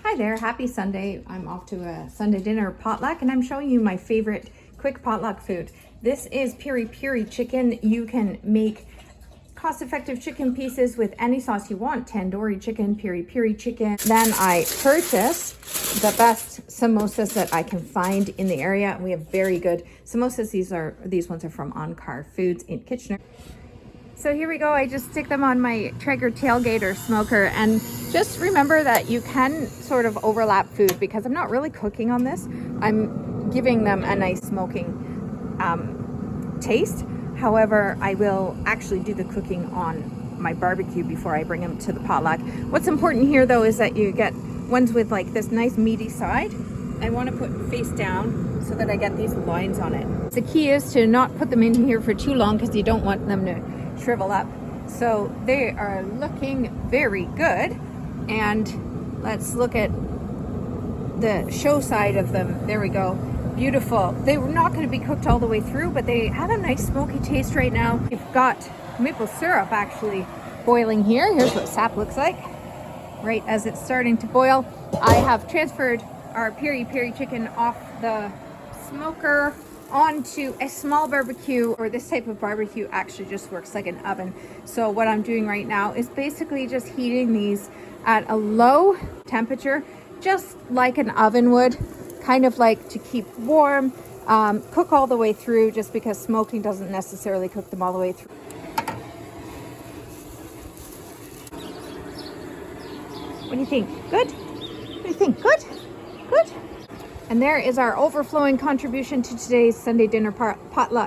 Hi there, happy Sunday. I'm off to a Sunday dinner potluck and I'm showing you my favorite quick potluck food. This is Piri-Piri chicken. You can make cost-effective chicken pieces with any sauce you want. Tandoori chicken, Piri-Piri chicken. Then I purchased the best samosas that I can find in the area. We have very good samosas. These ones are from Onkar Foods in Kitchener. So here we go. I just stick them on my Traeger tailgate or smoker, and just remember that you can sort of overlap food because I'm not really cooking on this. I'm giving them a nice smoking taste. However, I will actually do the cooking on my barbecue before I bring them to the potluck. What's important here though is that you get ones with like this nice meaty side. I want to put face down so that I get these lines on it. The key is to not put them in here for too long because you don't want them to shrivel up. So they are looking very good, and let's look at the show side of them. There we go, beautiful. They were not going to be cooked all the way through, but they have a nice smoky taste right now. We've got maple syrup actually boiling here. Here's what sap looks like right as it's starting to boil. I have transferred our Piri-Piri chicken off the smoker onto a small barbecue, or this type of barbecue actually just works like an oven. So what I'm doing right now is basically just heating these at a low temperature, just like an oven would, kind of like to keep warm, cook all the way through, just because smoking doesn't necessarily cook them all the way through. What do you think? Good? What do you think? Good? Good? And there is our overflowing contribution to today's Sunday dinner potluck.